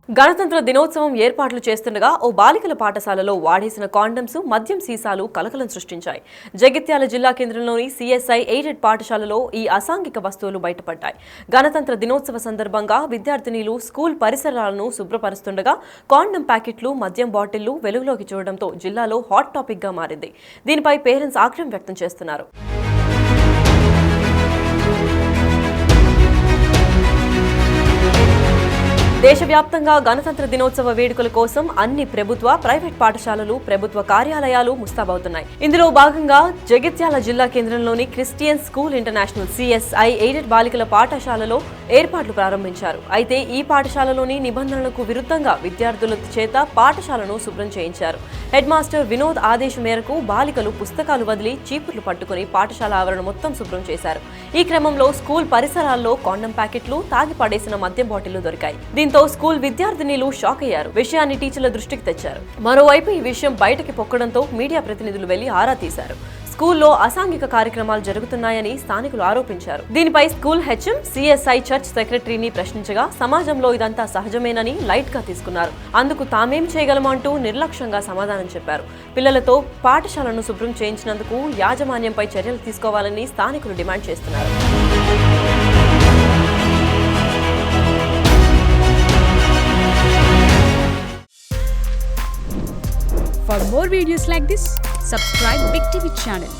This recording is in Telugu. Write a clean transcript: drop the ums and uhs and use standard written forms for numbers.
గణతంత్ర దినోత్సవం ఏర్పాట్లు చేస్తుండగా ఓ బాలికల పాఠశాలలో వాడేసిన కాండమ్స్ మద్యం సీసాలు కలకలం సృష్టించాయి. జగిత్యాల జిల్లా కేంద్రంలోని సిఎస్ఐ ఎయిడెడ్ పాఠశాలలో ఈ అసాంఘిక వస్తువులు బయటపడ్డాయి. గణతంత్ర దినోత్సవ సందర్భంగా విద్యార్థినీలు స్కూల్ పరిసరాలను శుభ్రపరుస్తుండగా కాండమ్ ప్యాకెట్లు, మద్యం బాటిళ్లు వెలుగులోకి చూడడంతో జిల్లాలో హాట్ టాపిక్ గా మారింది. దీనిపై పేరెంట్స్ ఆగ్రహం వ్యక్తం చేస్తున్నారు. దేశవ్యాప్తంగా గణతంత్ర దినోత్సవ వేడుకల కోసం అన్ని ప్రభుత్వ, ప్రైవేట్ పాఠశాలలు, ప్రభుత్వ కార్యాలయాలు ముస్తాబవుతున్నాయి. ఇందులో భాగంగా జగిత్యాల జిల్లా కేంద్రంలోని Christian school international CSI aided బాలికల పాఠశాలలో ఏర్పాట్లు ప్రారంభించారు. అయితే ఈ పాఠశాలలోని నిబంధనలకు విరుద్ధంగా విద్యార్థుల చేత పాఠశాలను శుభ్రం చేయించారు. హెడ్ మాస్టర్ వినోద్ ఆదేశం మేరకు బాలికలు పుస్తకాలు వదిలి చీపుర్లు పట్టుకుని పాఠశాల ఆవరణ మొత్తం శుభ్రం చేశారు. ఈ క్రమంలో స్కూల్ పరిసరాల్లో కాండమ్ ప్యాకెట్లు, తాగి పడేసిన మద్యం బాటిళ్లు దొరికాయి. దీంతో స్కూల్ విద్యార్థినీలు షాక్ అయ్యారు. విషయాన్ని టీచర్ల దృష్టికి తెచ్చారు. మరోవైపు ఈ విషయం బయటకి పొక్కడంతో మీడియా ప్రతినిధులు వెళ్లి ఆరా తీశారు. స్కూల్లో అసాంఘిక కార్యక్రమాలు జరుగుతున్నాయని స్థానికులు ఆరోపించారు. దీనిపై స్కూల్ హెచ్ఎం, సిఎస్ఐ చర్చ్ సెక్రటరీని ప్రశ్నించగా సమాజంలో ఇదంతా సహజమేనని లైట్ గా తీసుకున్నారు. అందుకు తామేం చేయగలమంటూ నిర్లక్ష్యంగా సమాధానం చెప్పారు. పిల్లలతో పాఠశాలను శుభ్రం చేయించినందుకు యాజమాన్యంపై చర్యలు తీసుకోవాలని స్థానికులు డిమాండ్ చేస్తున్నారు. For more videos like this, subscribe Big TV channel.